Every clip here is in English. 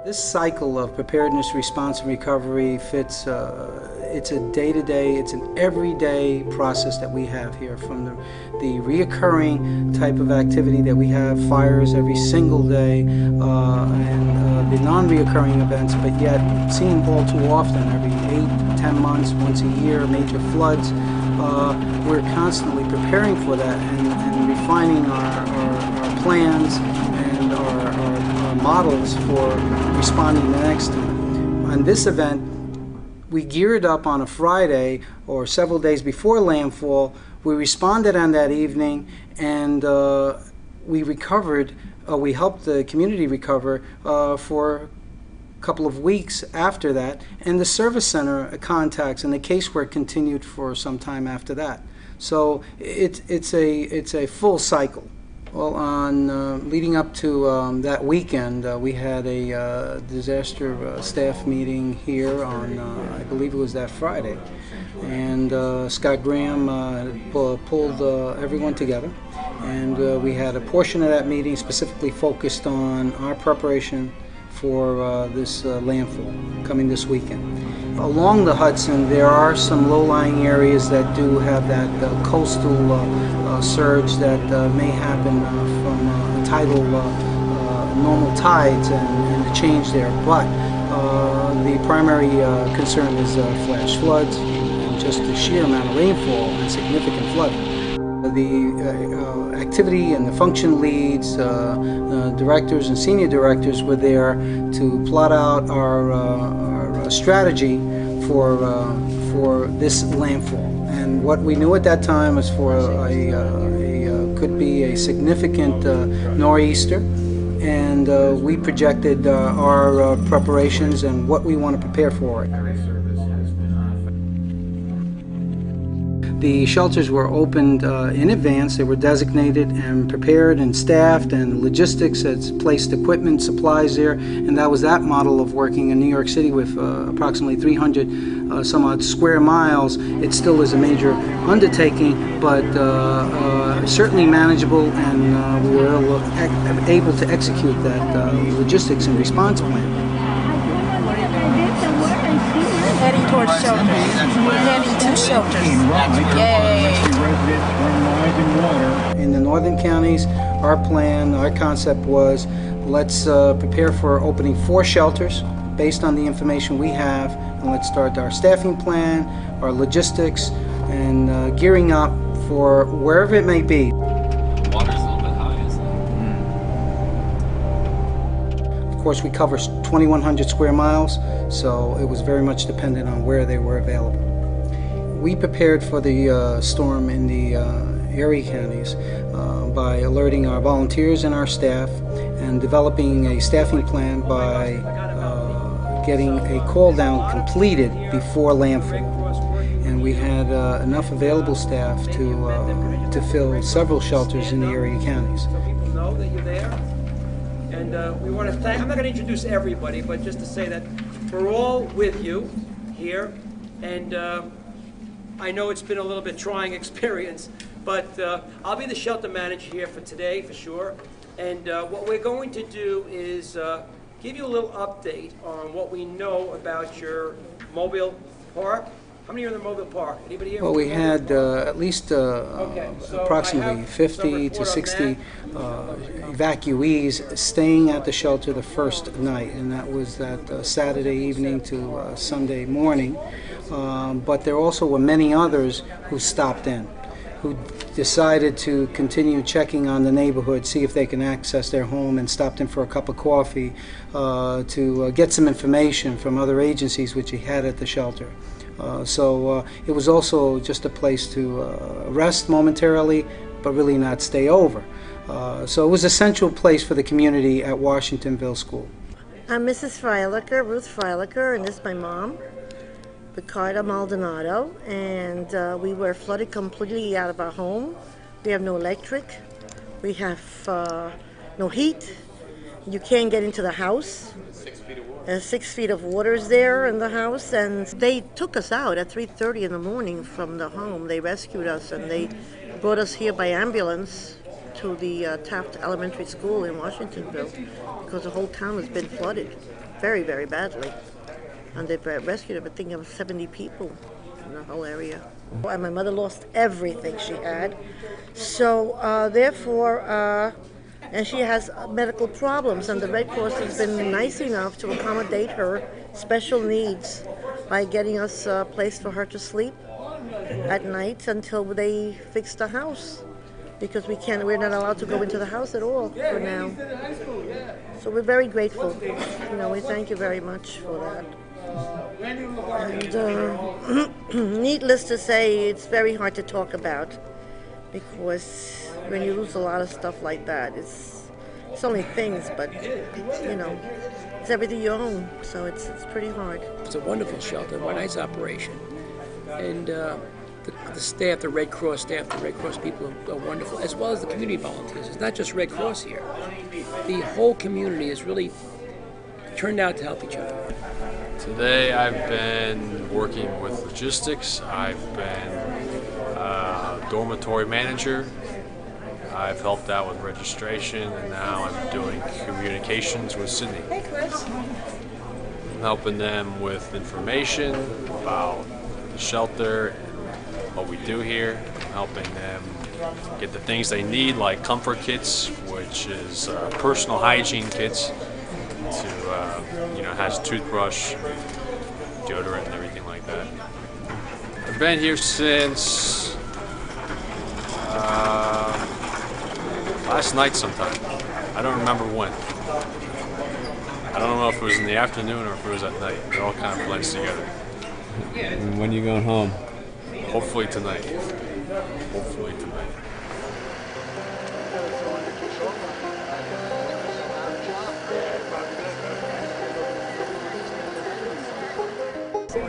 This cycle of preparedness, response, and recovery fits, it's a day-to-day, it's an everyday process that we have here, from the reoccurring type of activity that we have, fires every single day, and the non-reoccurring events, but yet seen all too often, every 8 to 10 months, once a year, major floods. We're constantly preparing for that and refining our plans and our models for responding the next time. On this event, we geared up on a Friday or several days before landfall. We responded on that evening, and we recovered, we helped the community recover for a couple of weeks after that, and the service center contacts and the casework continued for some time after that. So it's a full cycle. Well, on leading up to that weekend, we had a disaster staff meeting here on, I believe it was that Friday, and Scott Graham pulled everyone together, and we had a portion of that meeting specifically focused on our preparation for this landfall coming this weekend. Along the Hudson, there are some low-lying areas that do have that coastal surge that may happen from tidal normal tides and the change there. But the primary concern is flash floods, and just the sheer amount of rainfall and significant flooding. The activity and the function leads, directors and senior directors were there to plot out our strategy for this landfall. And what we knew at that time was for could be a significant nor'easter, and we projected our preparations and what we want to prepare for it. The shelters were opened in advance. They were designated and prepared and staffed, and logistics has placed equipment, supplies there, and that was that model of working in New York City with approximately 300 some odd square miles. It still is a major undertaking, but certainly manageable, and we were able to execute that logistics and response plan. Heading towards shelters. We're heading to shelters. Yay! In the northern counties, our plan, our concept was, let's prepare for opening 4 shelters based on the information we have, and let's start our staffing plan, our logistics, and gearing up for wherever it may be. Water's a little bit high, isn't it? Of course, we cover 2,100 square miles, so it was very much dependent on where they were available. We prepared for the storm in the area counties by alerting our volunteers and our staff, and developing a staffing plan by getting a call down completed before landfall. And we had enough available staff to fill several shelters in the area counties. People know that you're there. And we want to thank, I'm not going to introduce everybody, but just to say that we're all with you here. And I know it's been a little bit trying experience, but I'll be the shelter manager here for today, for sure. And what we're going to do is give you a little update on what we know about your mobile park. How many are in the mobile park? Anybody here? Well, we had at least approximately 50 to 60 evacuees staying at the shelter the first night, and that was that Saturday evening to Sunday morning. But there also were many others who stopped in, who decided to continue checking on the neighborhood, see if they can access their home, and stopped in for a cup of coffee to get some information from other agencies which he had at the shelter. So it was also just a place to rest momentarily, but really not stay over. So it was a central place for the community at Washingtonville School. I'm Mrs. Freilicher, Ruth Freilicher, and this is my mom, Ricardo Maldonado, and we were flooded completely out of our home. We have no electric, we have no heat, you can't get into the house. 6 feet of water. 6 feet of water is there in the house, and they took us out at 3:30 in the morning from the home. They rescued us and they brought us here by ambulance, to the Taft Elementary School in Washingtonville because the whole town has been flooded very, very badly. And they've rescued, I think, of 70 people in the whole area. And my mother lost everything she had. So and she has medical problems, and the Red Cross has been nice enough to accommodate her special needs by getting us a place for her to sleep at night until they fix the house, because we're not allowed to go into the house at all for now. So we're very grateful. We thank you very much for that. And needless to say, it's very hard to talk about, because when you lose a lot of stuff like that, it's only things, but it's everything you own, so it's pretty hard. It's a wonderful shelter, a nice operation, and the staff, the Red Cross staff, the Red Cross people are wonderful, as well as the community volunteers. It's not just Red Cross here. The whole community has really turned out to help each other. Today I've been working with logistics. I've been dormitory manager. I've helped out with registration, and now I'm doing communications with Sydney. Hey, Chris. I'm helping them with information about the shelter and what we do here. I'm helping them get the things they need, like comfort kits, which is personal hygiene kits. Has toothbrush, deodorant, and everything like that. I've been here since last night sometime. I don't remember when. I don't know if it was in the afternoon or if it was at night. It all kind of blends together. And when are you going home? Hopefully tonight. Hopefully tonight.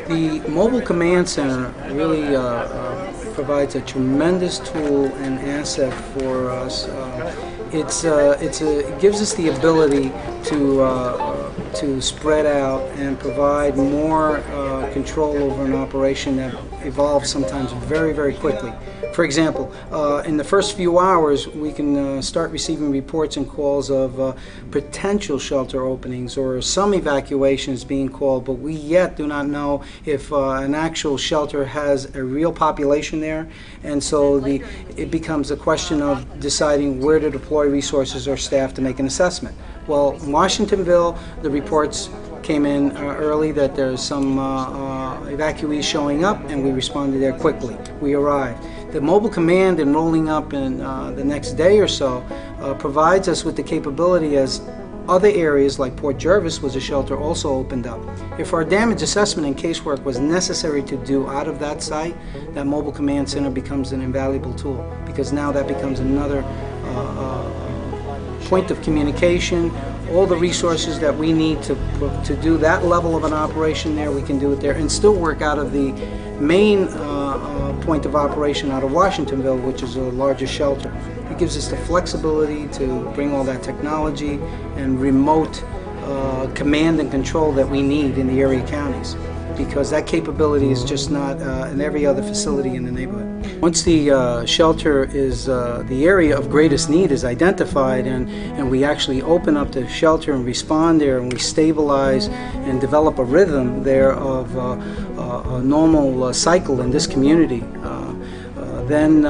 The Mobile Command Center really provides a tremendous tool and asset for us. It gives us the ability to spread out and provide more control over an operation that evolves sometimes very, very quickly. For example, in the first few hours, we can start receiving reports and calls of potential shelter openings or some evacuations being called, but we yet do not know if an actual shelter has a real population there, and so it becomes a question of deciding where to deploy resources or staff to make an assessment. Well, in Washingtonville, the reports came in early that there's some evacuees showing up, and we responded there quickly. We arrived. The mobile command enrolling up in the next day or so provides us with the capability, as other areas like Port Jervis was a shelter also opened up. If our damage assessment and casework was necessary to do out of that site, that mobile command center becomes an invaluable tool, because now that becomes another point of communication. All the resources that we need to do that level of an operation there, we can do it there and still work out of the main point of operation out of Washingtonville, which is a larger shelter. It gives us the flexibility to bring all that technology and remote command and control that we need in the area counties, because that capability is just not in every other facility in the neighborhood. Once the shelter is, the area of greatest need is identified, and we actually open up the shelter and respond there, and we stabilize and develop a rhythm there of a normal cycle in this community, then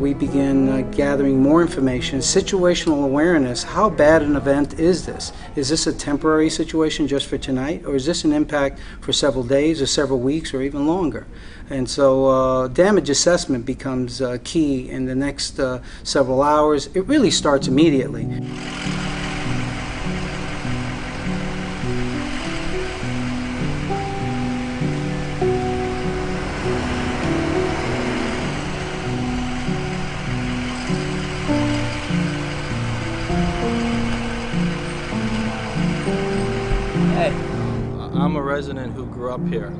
we begin gathering more information, situational awareness. How bad an event is this? Is this a temporary situation just for tonight, or is this an impact for several days or several weeks or even longer? And so damage assessment becomes key in the next several hours. It really starts immediately. I'm a resident who grew up here.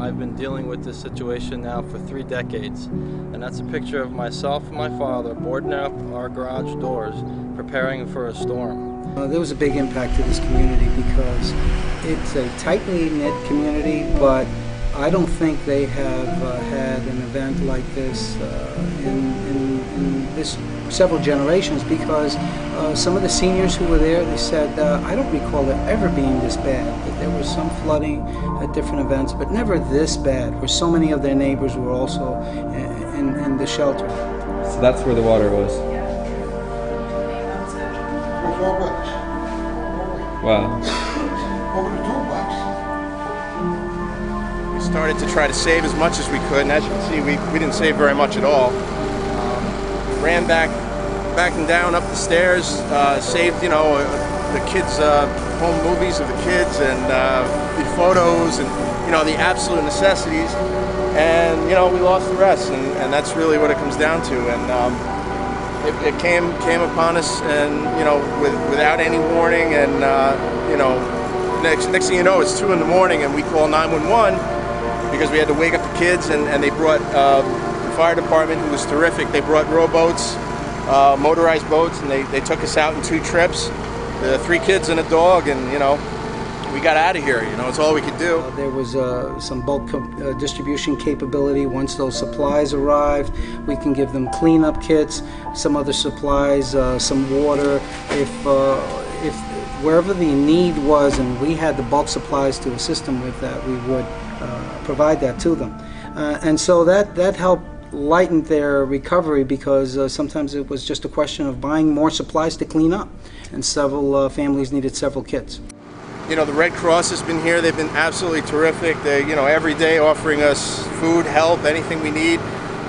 I've been dealing with this situation now for 3 decades, and that's a picture of myself and my father boarding up our garage doors, preparing for a storm. There was a big impact to this community because it's a tightly knit community, but I don't think they have had an event like this in this several generations, because some of the seniors who were there, they said, I don't recall it ever being this bad. That there was some flooding at different events, but never this bad, where so many of their neighbors were also in the shelter. So that's where the water was. Wow. We started to try to save as much as we could, and as you can see, we didn't save very much at all. Ran back and down up the stairs, saved, the kids' home movies of the kids, and the photos, and the absolute necessities, and we lost the rest, and that's really what it comes down to. And it came upon us, and without any warning, and next thing you know, it's 2 in the morning, and we call 911 because we had to wake up the kids, and they brought the fire department, who was terrific. They brought rowboats, motorized boats, and they took us out in 2 trips, 3 kids and a dog, and we got out of here. It's all we could do. There was some bulk distribution capability. Once those supplies arrived, we can give them cleanup kits, some other supplies, some water. If wherever the need was, and we had the bulk supplies to assist them with that, we would provide that to them. And so that helped lighten their recovery, because sometimes it was just a question of buying more supplies to clean up, and several families needed several kits. The Red Cross has been here. They've been absolutely terrific. They, every day offering us food, help, anything we need.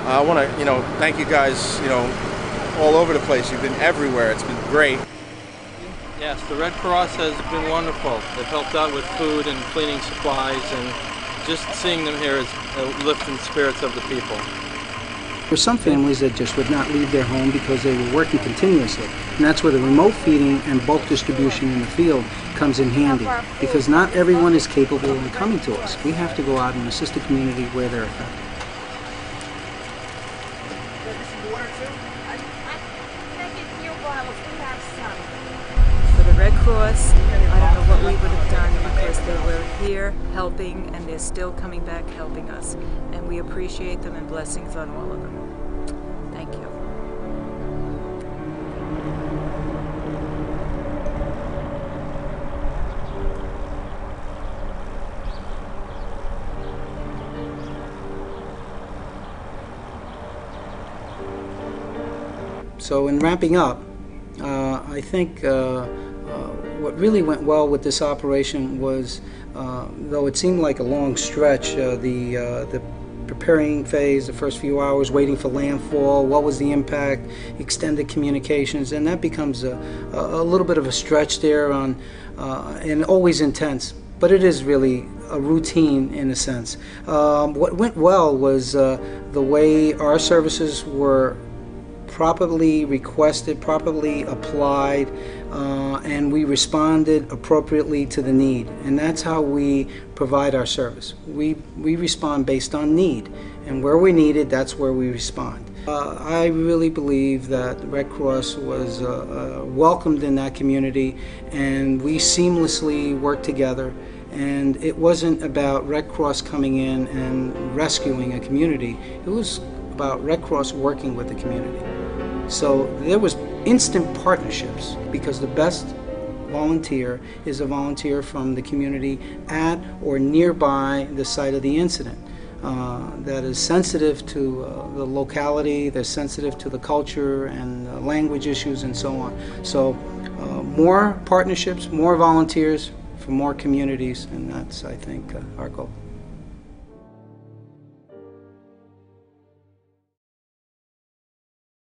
I want to, thank you guys, all over the place. You've been everywhere. It's been great. Yes, the Red Cross has been wonderful. They've helped out with food and cleaning supplies, and just seeing them here is lifting the spirits of the people. There were some families that just would not leave their home because they were working continuously, and that's where the remote feeding and bulk distribution in the field comes in handy, because not everyone is capable of coming to us. We have to go out and assist the community where they're affected. For the Red Cross, I don't know what we would have done, because they were here helping, and they're still coming back helping us. And we appreciate them, and blessings on all of them. Thank you. So in wrapping up, I think what really went well with this operation was, though it seemed like a long stretch, the preparing phase, the first few hours waiting for landfall, what was the impact, extended communications, and that becomes a little bit of a stretch there on, and always intense. But it is really a routine in a sense. What went well was the way our services were properly requested, properly applied, and we responded appropriately to the need. And that's how we provide our service. We respond based on need, and where we're needed, that's where we respond. I really believe that the Red Cross was welcomed in that community, and we seamlessly worked together. And it wasn't about Red Cross coming in and rescuing a community. It was about Red Cross working with the community. So there was instant partnerships, because the best volunteer is a volunteer from the community at or nearby the site of the incident, that is sensitive to the locality, they're sensitive to the culture and language issues and so on. So more partnerships, more volunteers for more communities, and that's, I think, our goal.